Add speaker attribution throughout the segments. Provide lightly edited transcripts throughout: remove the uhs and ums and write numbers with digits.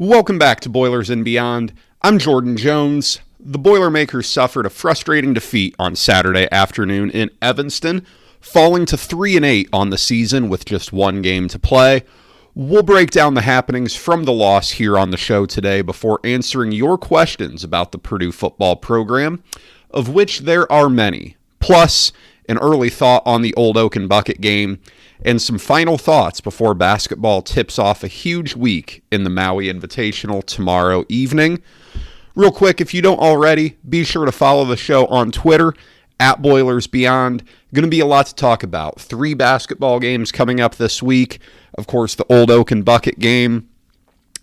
Speaker 1: Welcome back to Boilers and Beyond. I'm Jordan Jones. The Boilermakers suffered a frustrating defeat on Saturday afternoon in Evanston, falling to 3-8 on the season with just one game to play. We'll break down the happenings from the loss here on the show today before answering your questions about the Purdue football program, of which there are many, plus an early thought on the Old Oak and Bucket game, and some final thoughts before basketball tips off a huge week in the Maui Invitational tomorrow evening. Real quick, if you don't already, be sure to follow the show on Twitter, @BoilersBeyond. Going to be a lot to talk about. 3 basketball games coming up this week. Of course, the Old Oak and Bucket game.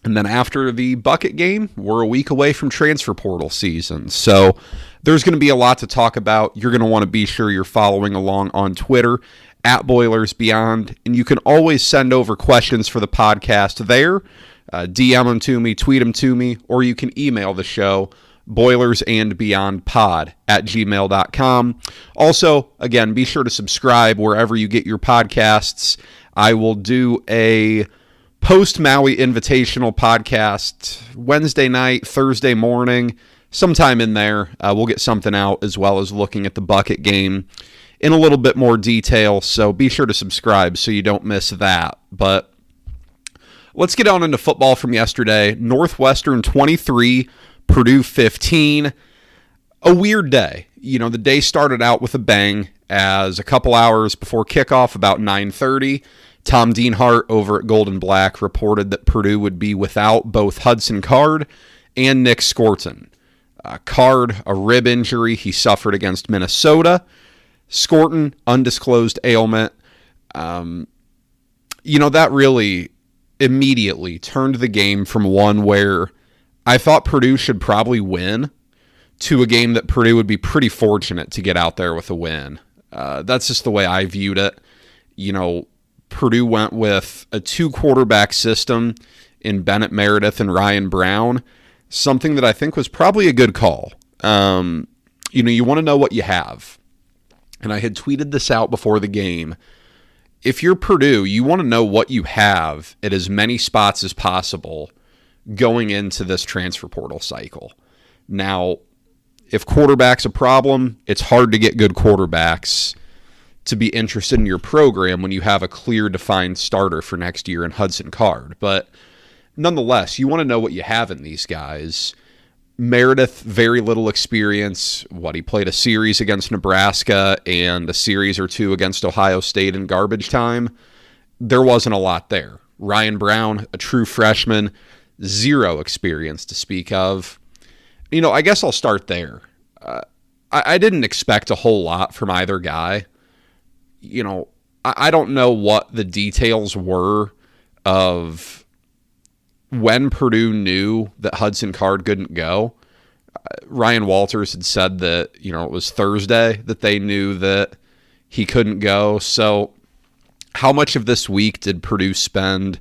Speaker 1: And then after the Bucket game, we're a week away from transfer portal season. So there's going to be a lot to talk about. You're going to want to be sure you're following along on Twitter, @BoilersBeyond. And you can always send over questions for the podcast there. DM them to me, tweet them to me, or you can email the show, boilersandbeyondpod@gmail.com. Also, again, be sure to subscribe wherever you get your podcasts. I will do a post-Maui Invitational podcast Wednesday night, Thursday morning, sometime in there. We'll get something out as well as looking at the Bucket game in a little bit more detail, so be sure to subscribe so you don't miss that. But let's get on into football from yesterday. Northwestern 23, Purdue 15. A weird day. You know, the day started out with a bang as a couple hours before kickoff, about 9:30, Tom Dienhart over at Gold and Black reported that Purdue would be without both Hudson Card and Nick Scorton. Card, a rib injury he suffered against Minnesota. Scorton, undisclosed ailment. That really immediately turned the game from one where I thought Purdue should probably win to a game that Purdue would be pretty fortunate to get out there with a win. That's just the way I viewed it. Purdue went with a 2-quarterback system in Bennett Meredith and Ryan Brown, something that I think was probably a good call. You want to know what you have. And I had tweeted this out before the game. If you're Purdue, you want to know what you have at as many spots as possible going into this transfer portal cycle. Now, if quarterback's a problem, it's hard to get good quarterbacks to be interested in your program when you have a clear, defined starter for next year in Hudson Card. But nonetheless, you want to know what you have in these guys. Meredith, very little experience. He played a series against Nebraska and a series or two against Ohio State in garbage time. There wasn't a lot there. Ryan Brown, a true freshman, zero experience to speak of. I guess I'll start there. I didn't expect a whole lot from either guy. I don't know what the details were of when Purdue knew that Hudson Card couldn't go. Ryan Walters had said that, it was Thursday that they knew that he couldn't go. So how much of this week did Purdue spend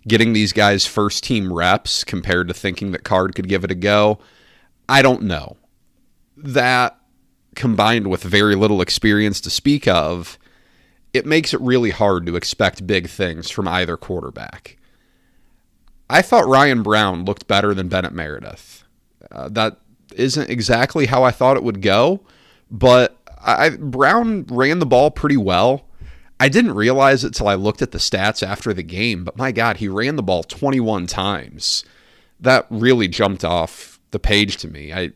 Speaker 1: getting these guys first team reps compared to thinking that Card could give it a go? I don't know. That combined with very little experience to speak of, it makes it really hard to expect big things from either quarterback. I thought Ryan Brown looked better than Bennett Meredith. That isn't exactly how I thought it would go, but Brown ran the ball pretty well. I didn't realize it till I looked at the stats after the game, but my God, he ran the ball 21 times. That really jumped off the page to me. I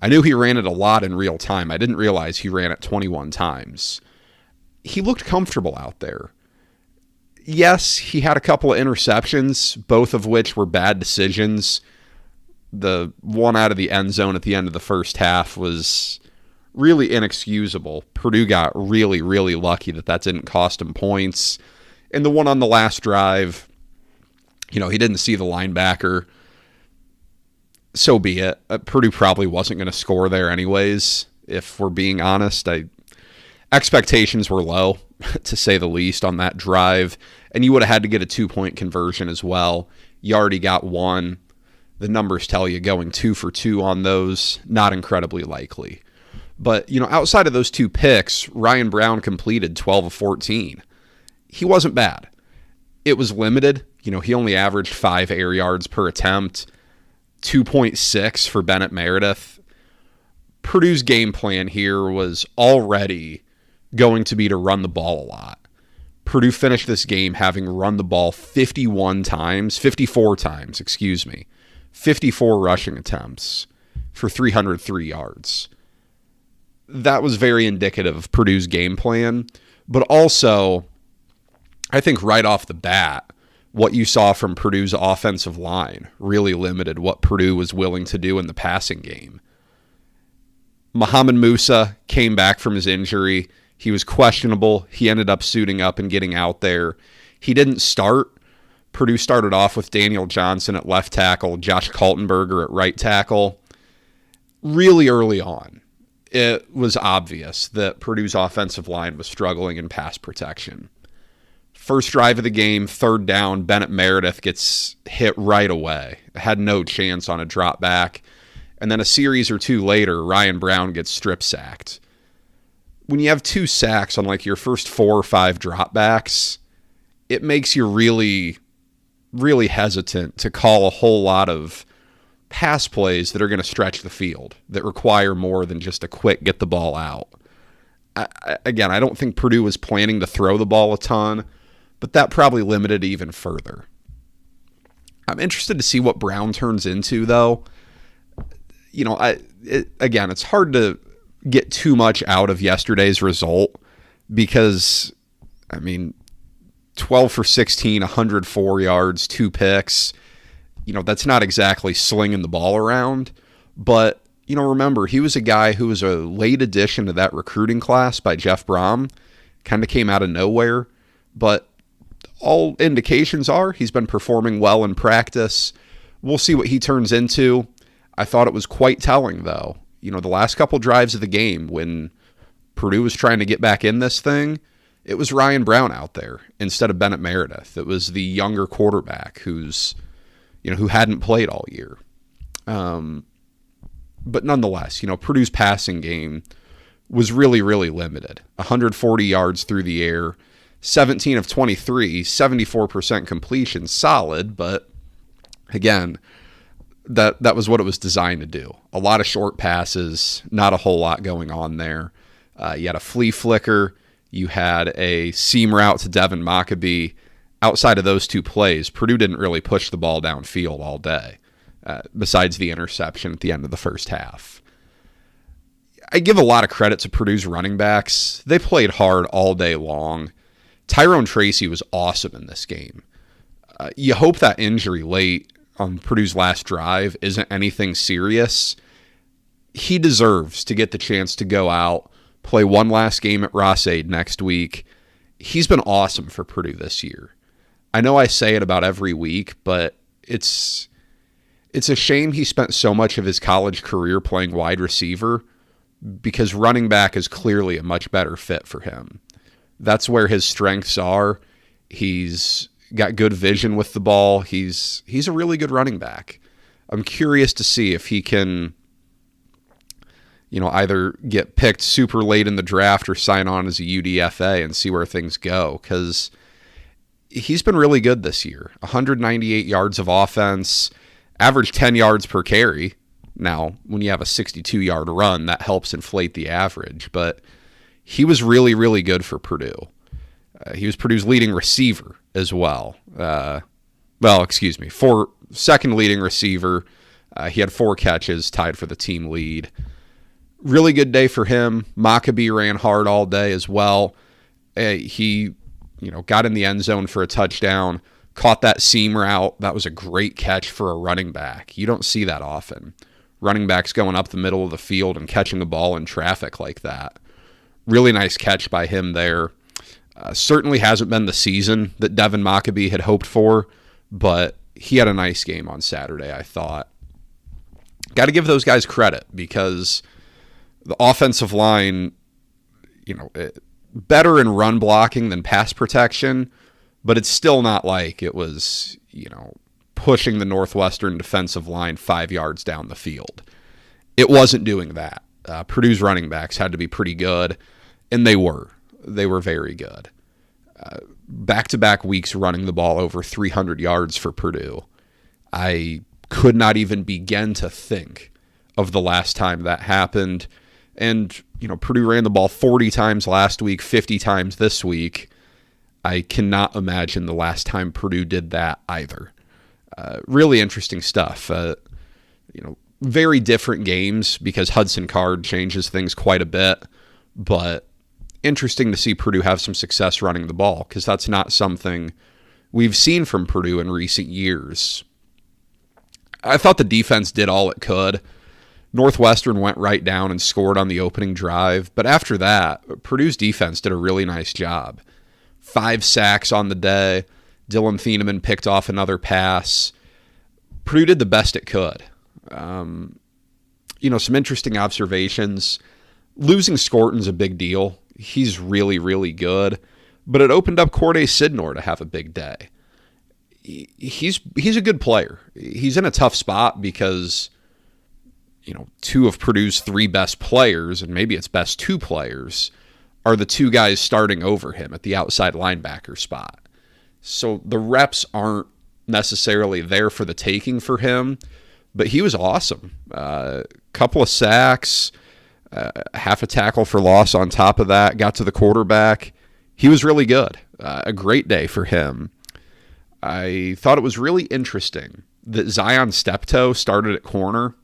Speaker 1: knew he ran it a lot in real time. I didn't realize he ran it 21 times. He looked comfortable out there. Yes, he had a couple of interceptions, both of which were bad decisions. The one out of the end zone at the end of the first half was really inexcusable. Purdue got really, really lucky that didn't cost him points. And the one on the last drive, he didn't see the linebacker. So be it. Purdue probably wasn't going to score there anyways, if we're being honest. Expectations were low, to say the least, on that drive, and you would have had to get a 2-point conversion as well. You already got one. The numbers tell you going 2 for 2 on those, not incredibly likely. But, outside of those 2 picks, Ryan Brown completed 12 of 14. He wasn't bad. It was limited. He only averaged 5 air yards per attempt, 2.6 for Bennett Meredith. Purdue's game plan here was already going to be to run the ball a lot. Purdue finished this game having run the ball 54 times, 54 rushing attempts for 303 yards. That was very indicative of Purdue's game plan, but also, I think right off the bat, what you saw from Purdue's offensive line really limited what Purdue was willing to do in the passing game. Muhammad Musa came back from his injury. He was questionable. He ended up suiting up and getting out there. He didn't start. Purdue started off with Daniel Johnson at left tackle, Josh Kaltenberger at right tackle. Really early on, it was obvious that Purdue's offensive line was struggling in pass protection. First drive of the game, third down, Bennett Meredith gets hit right away. Had no chance on a drop back. And then a series or two later, Ryan Brown gets strip sacked. When you have 2 sacks on like your first 4 or 5 dropbacks, it makes you really, really hesitant to call a whole lot of pass plays that are going to stretch the field, that require more than just a quick get the ball out. I don't think Purdue was planning to throw the ball a ton, but that probably limited it even further. I'm interested to see what Brown turns into, though. It's hard to get too much out of yesterday's result because, 12 for 16, 104 yards, 2 picks. That's not exactly slinging the ball around. But, remember, he was a guy who was a late addition to that recruiting class by Jeff Brom. Kind of came out of nowhere. But all indications are he's been performing well in practice. We'll see what he turns into. I thought it was quite telling, though. The last couple drives of the game when Purdue was trying to get back in this thing, it was Ryan Brown out there instead of Bennett Meredith. It was the younger quarterback who hadn't played all year. But nonetheless, Purdue's passing game was really, really limited. 140 yards through the air, 17 of 23, 74% completion, solid, but again, that was what it was designed to do. A lot of short passes, not a whole lot going on there. You had a flea flicker. You had a seam route to Devin Maccabee. Outside of those 2 plays, Purdue didn't really push the ball downfield all day, besides the interception at the end of the first half. I give a lot of credit to Purdue's running backs. They played hard all day long. Tyrone Tracy was awesome in this game. You hope that injury late on Purdue's last drive isn't anything serious. He deserves to get the chance to go out, play one last game at Ross-Ade next week. He's been awesome for Purdue this year. I know I say it about every week, but it's a shame he spent so much of his college career playing wide receiver because running back is clearly a much better fit for him. That's where his strengths are. He's got good vision with the ball. He's a really good running back. I'm curious to see if he can, either get picked super late in the draft or sign on as a UDFA and see where things go, because he's been really good this year. 198 yards of offense, average 10 yards per carry. Now, when you have a 62-yard run, that helps inflate the average, but he was really, really good for Purdue. He was Purdue's leading receiver as well. Second leading receiver. He had 4 catches, tied for the team lead. Really good day for him. Maccabee ran hard all day as well. He, got in the end zone for a touchdown, caught that seam route. That was a great catch for a running back. You don't see that often. Running backs going up the middle of the field and catching the ball in traffic like that. Really nice catch by him there. Certainly hasn't been the season that Devin Maccabee had hoped for, but he had a nice game on Saturday, I thought. Got to give those guys credit because the offensive line, better in run blocking than pass protection, but it's still not like it was, pushing the Northwestern defensive line 5 yards down the field. It wasn't doing that. Purdue's running backs had to be pretty good, and they were. They were very good. Back-to-back weeks running the ball over 300 yards for Purdue. I could not even begin to think of the last time that happened. And, Purdue ran the ball 40 times last week, 50 times this week. I cannot imagine the last time Purdue did that either. Really interesting stuff. Very different games because Hudson Card changes things quite a bit, but interesting to see Purdue have some success running the ball because that's not something we've seen from Purdue in recent years. I thought the defense did all it could. Northwestern went right down and scored on the opening drive, but after that, Purdue's defense did a really nice job. 5 sacks on the day. Dylan Thieneman picked off another pass. Purdue did the best it could. Some interesting observations. Losing Scorton's a big deal. He's really, really good. But it opened up Corday Sidnor to have a big day. He's a good player. He's in a tough spot because, 2 of Purdue's 3 best players, and maybe its best 2 players, are the 2 guys starting over him at the outside linebacker spot. So the reps aren't necessarily there for the taking for him, but he was awesome. Couple of sacks, half a tackle for loss on top of that, got to the quarterback. He was really good. A great day for him. I thought it was really interesting that Zion Steptoe started at corner.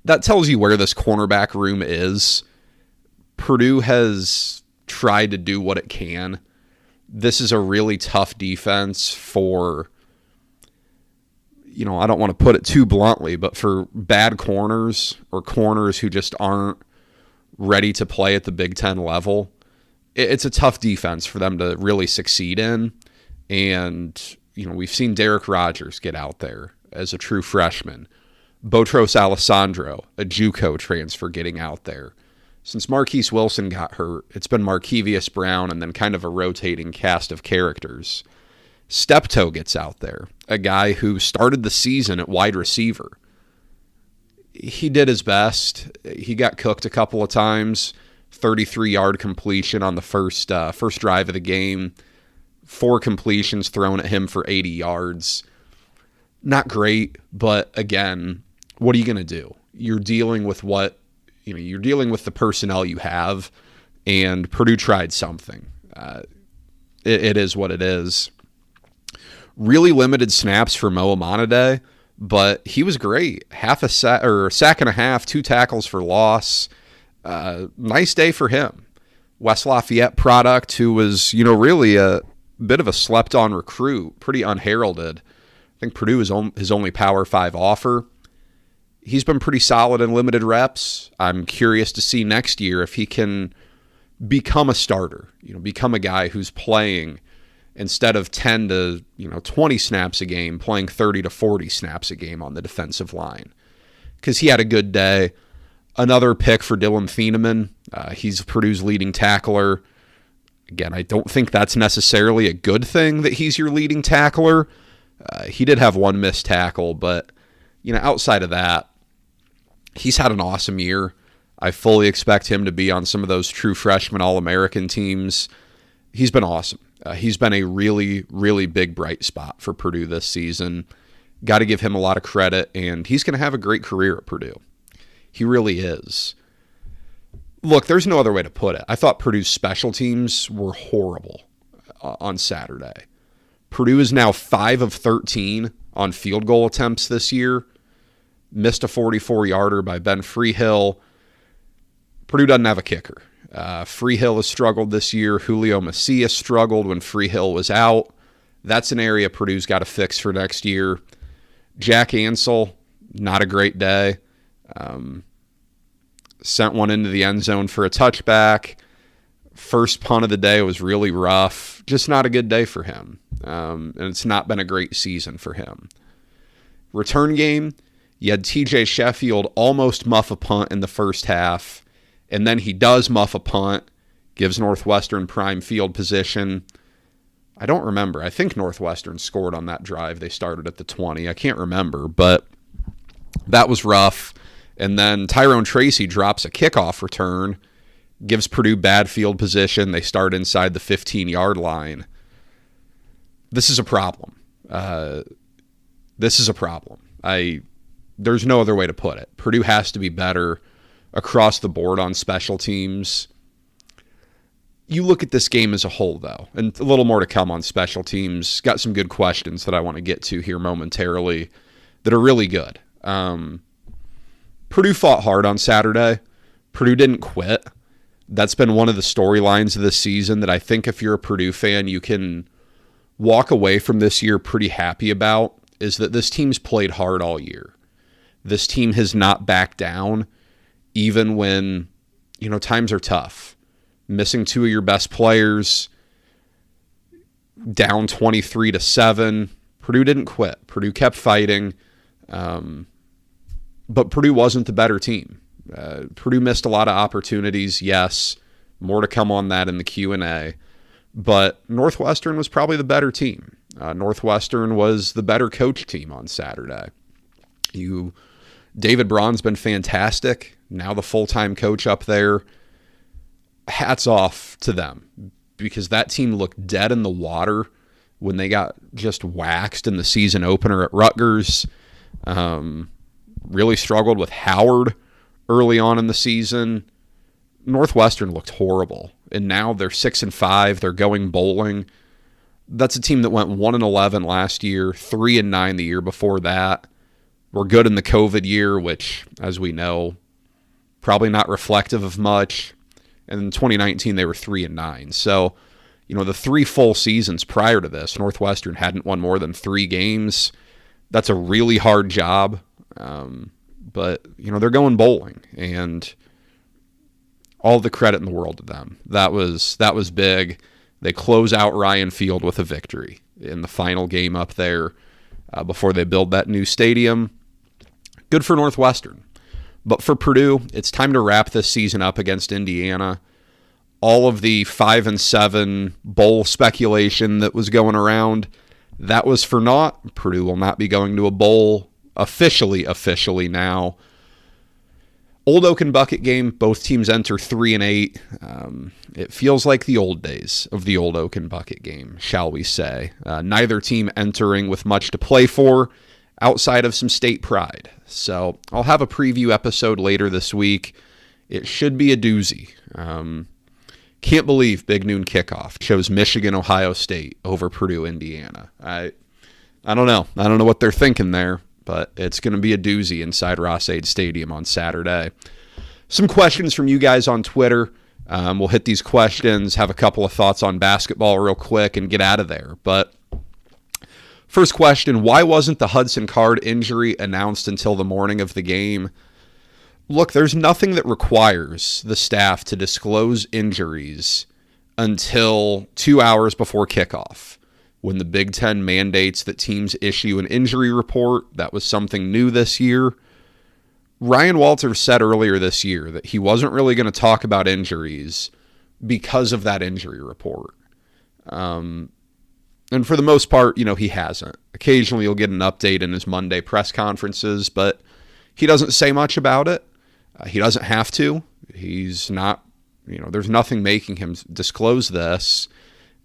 Speaker 1: That tells you where this cornerback room is. Purdue has tried to do what it can. This is a really tough defense for, I don't want to put it too bluntly, but for bad corners or corners who just aren't ready to play at the Big Ten level. It's a tough defense for them to really succeed in. And, we've seen Derek Rogers get out there as a true freshman. Botros Alessandro, a JUCO transfer, getting out there. Since Marquise Wilson got hurt, it's been Markevius Brown and then kind of a rotating cast of characters. Steptoe gets out there, a guy who started the season at wide receiver. He did his best. He got cooked a couple of times. 33-yard completion on the first drive of the game. 4 completions thrown at him for 80 yards. Not great, but again, what are you going to do? You're dealing with you're dealing with the personnel you have, and Purdue tried something. It is what it is. Really limited snaps for Mo Amanade, but he was great. Sack and a half, 2 tackles for loss. Nice day for him. West Lafayette product, who was, really a bit of a slept-on recruit, pretty unheralded. I think Purdue is his only Power 5 offer. He's been pretty solid in limited reps. I'm curious to see next year if he can become a starter, become a guy who's playing instead of 10 to 20 snaps a game, playing 30 to 40 snaps a game on the defensive line. Because he had a good day. Another pick for Dylan Thieneman. He's Purdue's leading tackler. Again, I don't think that's necessarily a good thing that he's your leading tackler. He did have 1 missed tackle, but outside of that, he's had an awesome year. I fully expect him to be on some of those true freshman All-American teams. He's been awesome. He's been a really, really big bright spot for Purdue this season. Got to give him a lot of credit, and he's going to have a great career at Purdue. He really is. Look, there's no other way to put it. I thought Purdue's special teams were horrible on Saturday. Purdue is now 5 of 13 on field goal attempts this year. Missed a 44-yarder by Ben Freehill. Purdue doesn't have a kicker. Freehill has struggled this year. Julio Macias struggled when Freehill was out. That's an area Purdue's got to fix for next year. Jack Ansell, not a great day. Sent one into the end zone for a touchback. First punt of the day was really rough. Just not a good day for him. And it's not been a great season for him. Return game, you had TJ Sheffield almost muff a punt in the first half. And then he does muff a punt, gives Northwestern prime field position. I don't remember. I think Northwestern scored on that drive. They started at the 20. I can't remember, but that was rough. And then Tyrone Tracy drops a kickoff return, gives Purdue bad field position. They start inside the 15-yard line. This is a problem. This is a problem. There's no other way to put it. Purdue has to be better across the board on special teams. You look at this game as a whole, though, and a little more to come on special teams. Got some good questions that I want to get to here momentarily that are really good. Purdue fought hard on Saturday. Purdue didn't quit. That's been one of the storylines of this season that I think if you're a Purdue fan, you can walk away from this year pretty happy about, is that this team's played hard all year. This team has not backed down, even when, times are tough. Missing two of your best players, down 23-7. Purdue didn't quit. Purdue kept fighting, but Purdue wasn't the better team. Purdue missed a lot of opportunities, yes. More to come on that in the Q&A. But Northwestern was probably the better team. Northwestern was the better coach team on Saturday. David Braun's been fantastic. Now the full-time coach up there. Hats off to them, because that team looked dead in the water when they got just waxed in the season opener at Rutgers. Really struggled with Howard early on in the season. Northwestern looked horrible, and now they're 6-5. They're going bowling. That's a team that went 1-11 last year, 3-9 the year before that. We're good in the COVID year, which, as we know, probably not reflective of much. And in 2019, they were 3-9. So, the 3 full seasons prior to this, Northwestern hadn't won more than 3 games. That's a really hard job. But, they're going bowling, and all the credit in the world to them. That was big. They close out Ryan Field with a victory in the final game up there before they build that new stadium. Good for Northwestern. But for Purdue, it's time to wrap this season up against Indiana. All of the 5-7 bowl speculation that was going around, that was for naught. Purdue will not be going to a bowl officially now. Old Oaken Bucket game, both teams enter 3-8. It feels like the old days of the Old Oaken Bucket game, shall we say. Neither team entering with much to play for outside of some state pride. So I'll have a preview episode later this week. It should be a doozy. Can't believe Big Noon Kickoff chose Michigan, Ohio State over Purdue, Indiana. I don't know. I don't know what they're thinking there, but it's going to be a doozy inside Ross-Ade Stadium on Saturday. Some questions from you guys on Twitter. We'll hit these questions, have a couple of thoughts on basketball real quick, and get out of there. But first question, why wasn't the Hudson Card injury announced until the morning of the game? Look, there's nothing that requires the staff to disclose injuries until 2 hours before kickoff, when the Big Ten mandates that teams issue an injury report. That was something new this year. Ryan Walters said earlier this year that he wasn't really going to talk about injuries because of that injury report. And for the most part, he hasn't. Occasionally you'll get an update in his Monday press conferences, but he doesn't say much about it. He doesn't have to. He's not, there's nothing making him disclose this.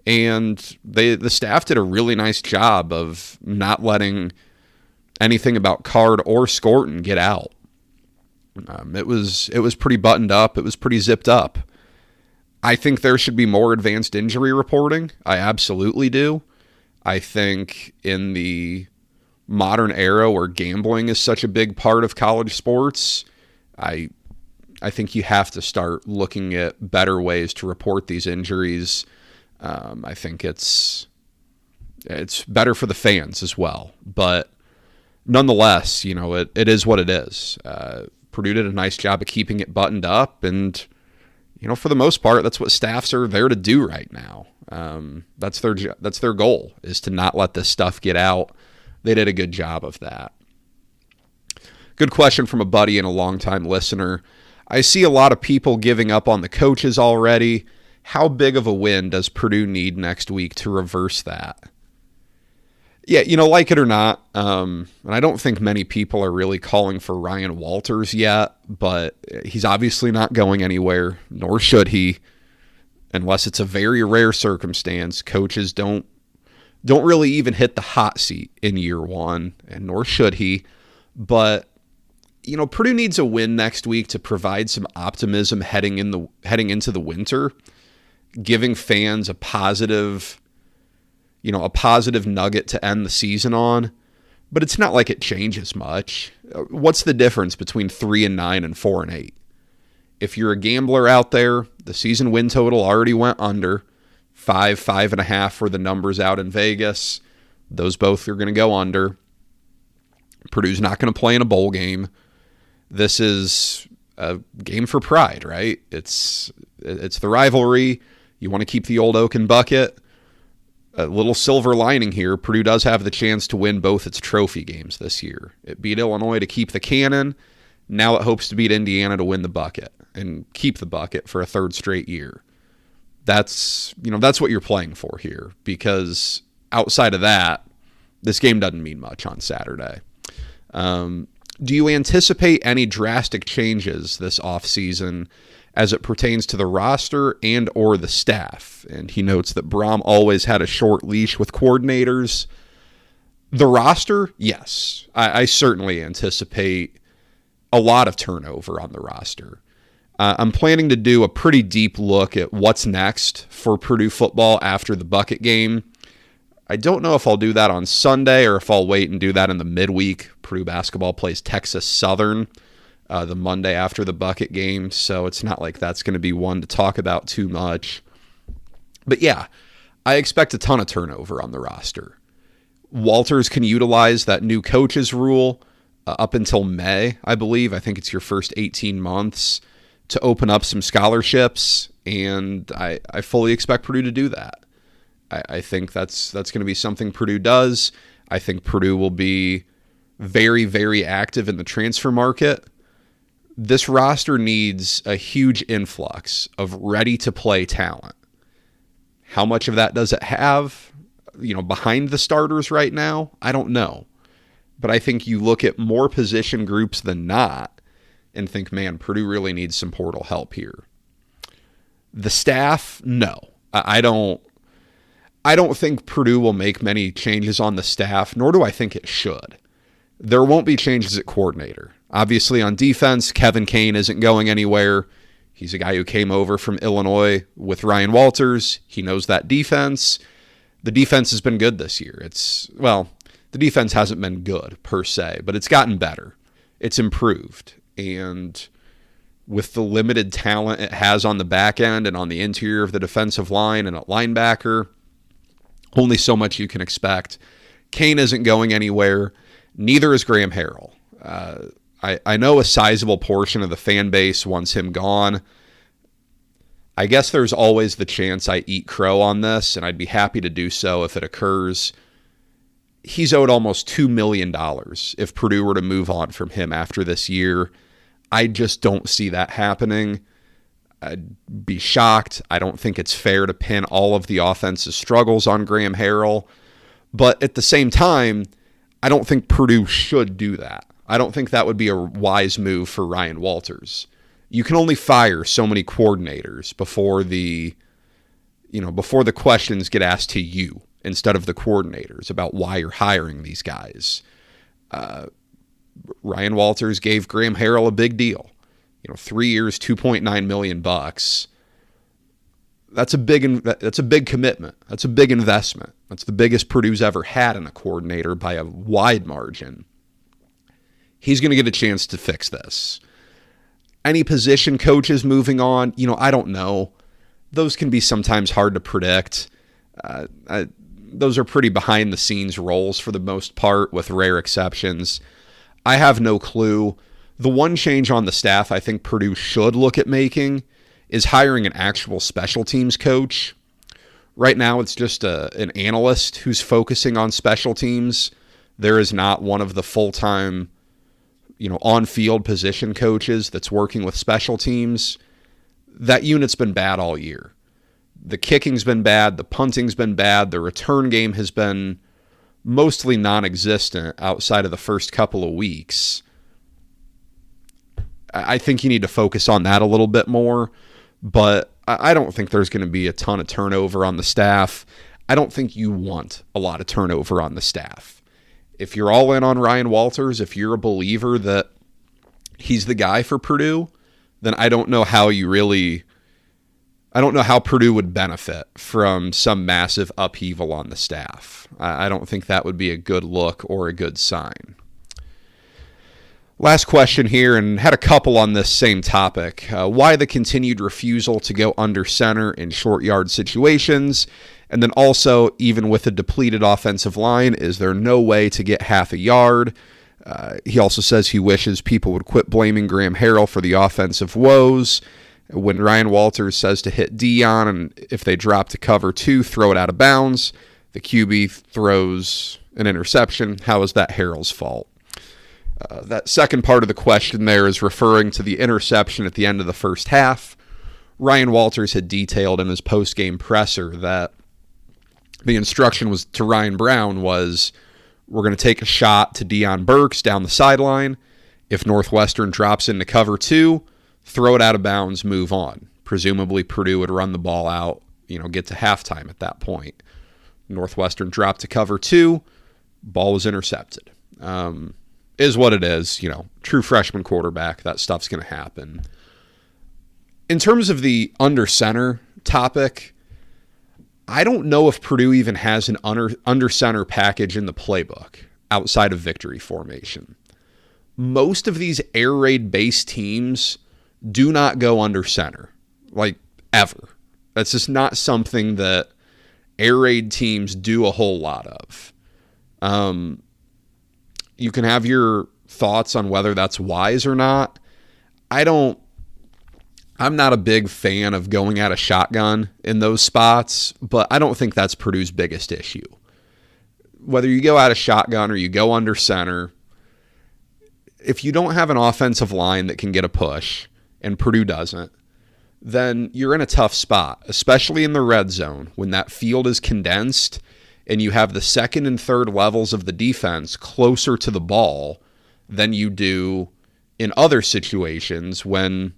Speaker 1: And the staff did a really nice job of not letting anything about Card or Scorton get out. It was pretty buttoned up. It was pretty zipped up. I think there should be more advanced injury reporting. I absolutely do. I think in the modern era where gambling is such a big part of college sports, I think you have to start looking at better ways to report these injuries. I think it's better for the fans as well. But nonetheless, it is what it is. Purdue did a nice job of keeping it buttoned up, and for the most part, that's what staffs are there to do right now. That's their goal, is to not let this stuff get out. They did a good job of that. Good question from a buddy and a longtime listener. I see a lot of people giving up on the coaches already. How big of a win does Purdue need next week to reverse that? Yeah, like it or not, and I don't think many people are really calling for Ryan Walters yet, but he's obviously not going anywhere, nor should he, unless it's a very rare circumstance. Coaches don't really even hit the hot seat in year one, and nor should he. But Purdue needs a win next week to provide some optimism heading into the winter, giving fans a positive nugget to end the season on. But it's not like it changes much. What's the difference between 3-9 and 4-8? If you're a gambler out there, the season win total already went under. 5.5 were the numbers out in Vegas. Those both are going to go under. Purdue's not going to play in a bowl game. This is a game for pride, right? It's the rivalry. You want to keep the old oaken bucket. A little silver lining here, Purdue does have the chance to win both its trophy games this year. It beat Illinois to keep the cannon. Now it hopes to beat Indiana to win the bucket and keep the bucket for a third straight year. That's what you're playing for here, because outside of that, this game doesn't mean much on Saturday. Do you anticipate any drastic changes this offseason as it pertains to the roster and or the staff? And he notes that Brom always had a short leash with coordinators. The roster, yes. I certainly anticipate a lot of turnover on the roster. I'm planning to do a pretty deep look at what's next for Purdue football after the bucket game. I don't know if I'll do that on Sunday or if I'll wait and do that in the midweek. Purdue basketball plays Texas Southern the Monday after the bucket game, so it's not like that's going to be one to talk about too much. But yeah, I expect a ton of turnover on the roster. Walters can utilize that new coaches rule up until May, I believe. I think it's your first 18 months to open up some scholarships, and I fully expect Purdue to do that. I think that's going to be something Purdue does. I think Purdue will be very, very active in the transfer market. This roster needs a huge influx of ready-to-play talent. How much of that does it have, behind the starters right now? I don't know. But I think you look at more position groups than not and think, man, Purdue really needs some portal help here. The staff, no. I don't think Purdue will make many changes on the staff, nor do I think it should. There won't be changes at coordinator. Obviously, on defense, Kevin Kane isn't going anywhere. He's a guy who came over from Illinois with Ryan Walters. He knows that defense. The defense has been good this year. The defense hasn't been good per se, but it's gotten better. It's improved. And with the limited talent it has on the back end and on the interior of the defensive line and at linebacker, only so much you can expect. Kane isn't going anywhere. Neither is Graham Harrell. I know a sizable portion of the fan base wants him gone. I guess there's always the chance I eat crow on this, and I'd be happy to do so if it occurs. He's owed almost $2 million if Purdue were to move on from him after this year. I just don't see that happening. I'd be shocked. I don't think it's fair to pin all of the offense's struggles on Graham Harrell. But at the same time, I don't think Purdue should do that. I don't think that would be a wise move for Ryan Walters. You can only fire so many coordinators before the questions get asked to you instead of the coordinators about why you're hiring these guys. Ryan Walters gave Graham Harrell a big deal. 3 years, $2.9 million. That's a big commitment. That's a big investment. That's the biggest Purdue's ever had in a coordinator by a wide margin. He's going to get a chance to fix this. Any position coaches moving on, I don't know. Those can be sometimes hard to predict. Those are pretty behind-the-scenes roles for the most part, with rare exceptions. I have no clue. The one change on the staff I think Purdue should look at making is hiring an actual special teams coach. Right now, it's just an analyst who's focusing on special teams. There is not one of the full-time, on-field position coaches that's working with special teams. That unit's been bad all year. The kicking's been bad. The punting's been bad. The return game has been mostly non-existent outside of the first couple of weeks. I think you need to focus on that a little bit more, but I don't think there's going to be a ton of turnover on the staff. I don't think you want a lot of turnover on the staff. If you're all in on Ryan Walters, if you're a believer that he's the guy for Purdue, then I don't know how Purdue would benefit from some massive upheaval on the staff. I don't think that would be a good look or a good sign. Last question here, and had a couple on this same topic. Why the continued refusal to go under center in short yard situations? And then also, even with a depleted offensive line, is there no way to get half a yard? He also says he wishes people would quit blaming Graham Harrell for the offensive woes. When Ryan Walters says to hit Dion, and if they drop to cover 2, throw it out of bounds, the QB throws an interception. How is that Harrell's fault? That second part of the question there is referring to the interception at the end of the first half. Ryan Walters had detailed in his post-game presser that the instruction was to Ryan Brown was, we're going to take a shot to Deion Burks down the sideline. If Northwestern drops into cover 2, throw it out of bounds, move on. Presumably Purdue would run the ball out, get to halftime at that point. Northwestern dropped to cover 2, ball was intercepted. Is what it is, true freshman quarterback, that stuff's going to happen. In terms of the under center topic, I don't know if Purdue even has an under center package in the playbook outside of victory formation. Most of these air raid based teams do not go under center, like ever. That's just not something that air raid teams do a whole lot of. You can have your thoughts on whether that's wise or not. I'm not a big fan of going at a shotgun in those spots, but I don't think that's Purdue's biggest issue. Whether you go at a shotgun or you go under center, if you don't have an offensive line that can get a push, and Purdue doesn't, then you're in a tough spot, especially in the red zone when that field is condensed and you have the second and third levels of the defense closer to the ball than you do in other situations when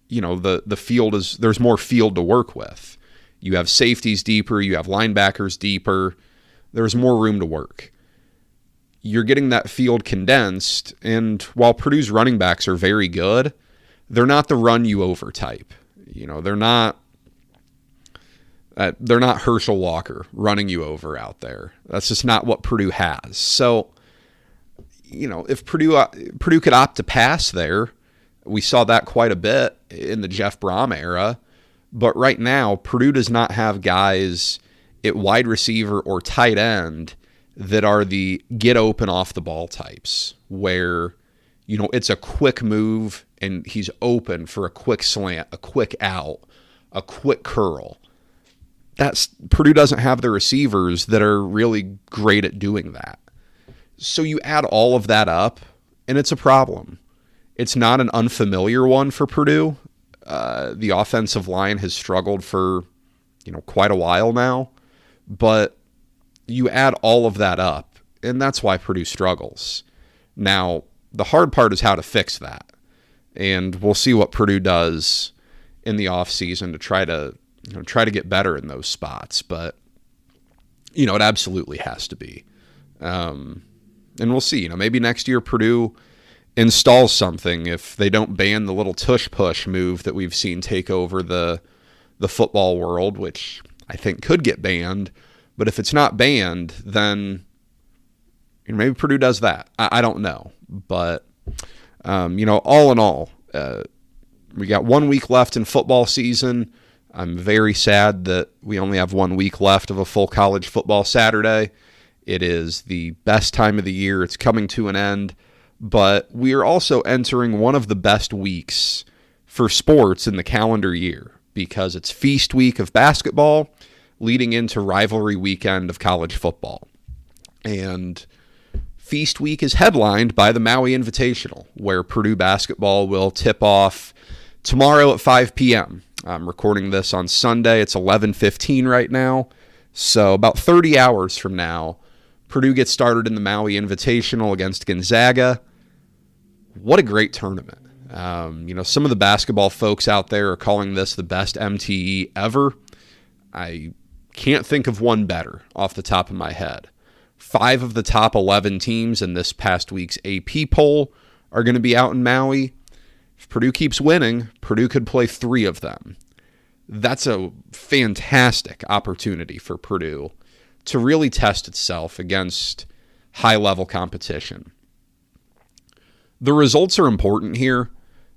Speaker 1: the field there's more field to work with. You have safeties deeper, you have linebackers deeper, there's more room to work. You're getting that field condensed, and while Purdue's running backs are very good, they're not the run you over type. They're not Herschel Walker running you over out there. That's just not what Purdue has. So, if Purdue could opt to pass there, we saw that quite a bit in the Jeff Brom era. But right now, Purdue does not have guys at wide receiver or tight end that are the get open off the ball types where, it's a quick move and he's open for a quick slant, a quick out, a quick curl. Purdue doesn't have the receivers that are really great at doing that. So you add all of that up, and it's a problem. It's not an unfamiliar one for Purdue. The offensive line has struggled for, quite a while now. But you add all of that up, and that's why Purdue struggles. Now, the hard part is how to fix that. And we'll see what Purdue does in the offseason to try to get better in those spots. But, it absolutely has to be. And we'll see. Maybe next year Purdue installs something if they don't ban the little tush-push move that we've seen take over the football world, which I think could get banned. But if it's not banned, then maybe Purdue does that. I don't know. But, all in all, we got 1 week left in football season. I'm very sad that we only have 1 week left of a full college football Saturday. It is the best time of the year. It's coming to an end. But we are also entering one of the best weeks for sports in the calendar year because it's feast week of basketball leading into rivalry weekend of college football. And feast week is headlined by the Maui Invitational, where Purdue basketball will tip off tomorrow at 5 p.m. I'm recording this on Sunday. It's 11:15 right now. So about 30 hours from now, Purdue gets started in the Maui Invitational against Gonzaga. What a great tournament. Some of the basketball folks out there are calling this the best MTE ever. I can't think of one better off the top of my head. 5 of the top 11 teams in this past week's AP poll are going to be out in Maui. If Purdue keeps winning, Purdue could play 3 of them. That's a fantastic opportunity for Purdue to really test itself against high-level competition. The results are important here.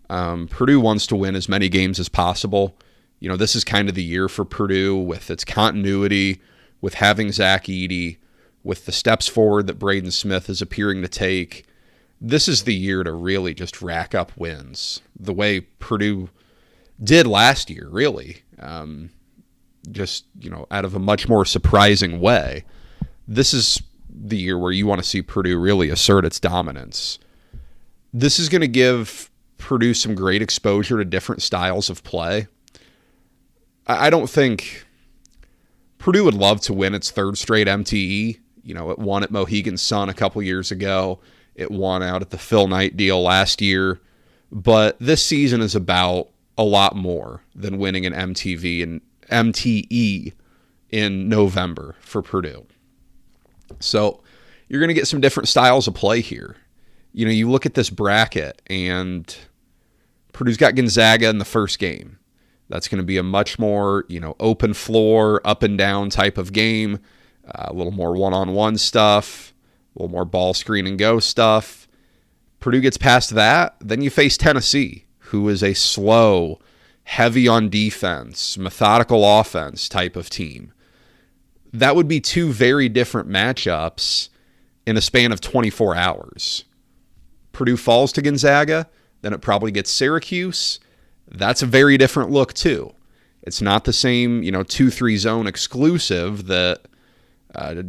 Speaker 1: Purdue wants to win as many games as possible. This is kind of the year for Purdue with its continuity, with having Zach Edey, with the steps forward that Braden Smith is appearing to take. This is the year to really just rack up wins, the way Purdue did last year, really. Out of a much more surprising way. This is the year where you want to see Purdue really assert its dominance. This is going to give Purdue some great exposure to different styles of play. I don't think Purdue would love to win its 3rd straight MTE. It won at Mohegan Sun a couple years ago. It won out at the Phil Knight deal last year. But this season is about a lot more than winning an MTE in November for Purdue. So you're going to get some different styles of play here. You look at this bracket, and Purdue's got Gonzaga in the first game. That's going to be a much more, open floor, up and down type of game, a little more one-on-one stuff, a little more ball screen and go stuff. Purdue gets past that, then you face Tennessee, who is a slow, heavy on defense, methodical offense type of team. That would be 2 very different matchups in a span of 24 hours. Purdue falls to Gonzaga, then it probably gets Syracuse. That's a very different look too. It's not the same, 2-3 zone exclusive that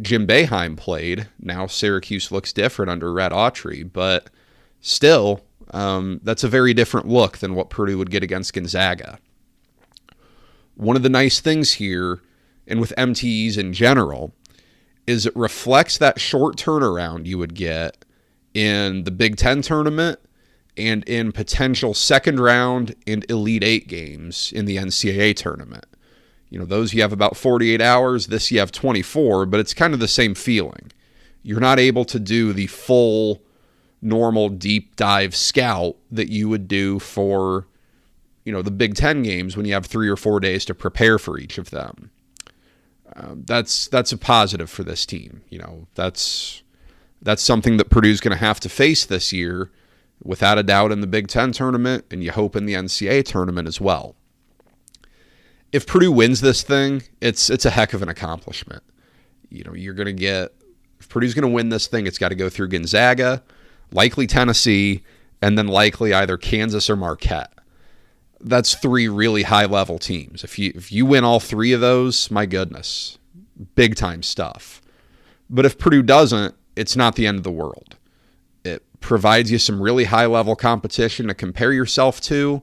Speaker 1: Jim Boeheim played. Now Syracuse looks different under Red Autry, but still, that's a very different look than what Purdue would get against Gonzaga. One of the nice things here, and with MTEs in general, is it reflects that short turnaround you would get in the Big Ten tournament and in potential second round and Elite 8 games in the NCAA tournament. Those you have about 48 hours. This you have 24, but it's kind of the same feeling. You're not able to do the full normal deep dive scout that you would do for, the Big Ten games when you have 3 or 4 days to prepare for each of them. That's a positive for this team. That's something that Purdue's going to have to face this year, without a doubt, in the Big Ten tournament, and you hope in the NCAA tournament as well. If Purdue wins this thing, it's a heck of an accomplishment. You're going to get, if Purdue's going to win this thing, it's got to go through Gonzaga, likely Tennessee, and then likely either Kansas or Marquette. That's 3 really high-level teams. If you win all 3 of those, my goodness, big-time stuff. But if Purdue doesn't, it's not the end of the world. It provides you some really high-level competition to compare yourself to.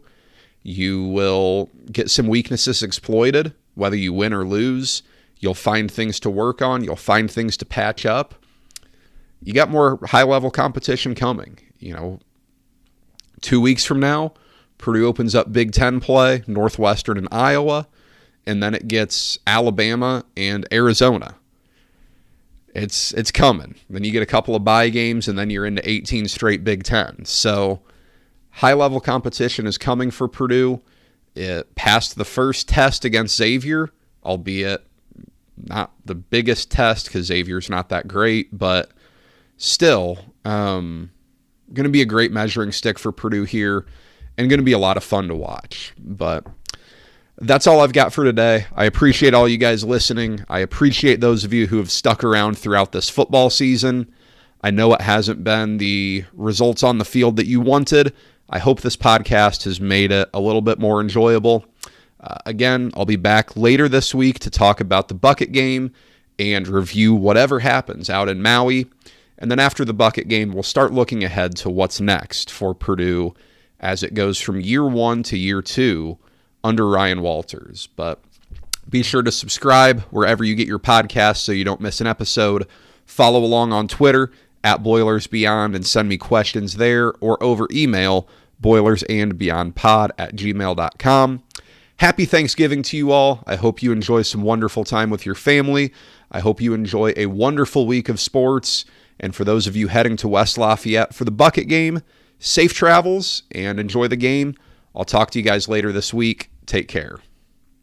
Speaker 1: You will get some weaknesses exploited, whether you win or lose. You'll find things to work on. You'll find things to patch up. You got more high-level competition coming. 2 weeks from now, Purdue opens up Big Ten play, Northwestern and Iowa, and then it gets Alabama and Arizona. It's coming. Then you get a couple of bye games, and then you're into 18 straight Big Ten. So high-level competition is coming for Purdue. It passed the first test against Xavier, albeit not the biggest test because Xavier's not that great, but still going to be a great measuring stick for Purdue here and going to be a lot of fun to watch. But that's all I've got for today. I appreciate all you guys listening. I appreciate those of you who have stuck around throughout this football season. I know it hasn't been the results on the field that you wanted. I hope this podcast has made it a little bit more enjoyable. Again, I'll be back later this week to talk about the bucket game and review whatever happens out in Maui. And then after the bucket game, we'll start looking ahead to what's next for Purdue as it goes from year 1 to year 2 under Ryan Walters. But be sure to subscribe wherever you get your podcasts so you don't miss an episode. Follow along on Twitter at BoilersBeyond and send me questions there or over email, boilersandbeyondpod@gmail.com. Happy Thanksgiving to you all. I hope you enjoy some wonderful time with your family. I hope you enjoy a wonderful week of sports. And for those of you heading to West Lafayette for the bucket game, safe travels and enjoy the game. I'll talk to you guys later this week. Take care.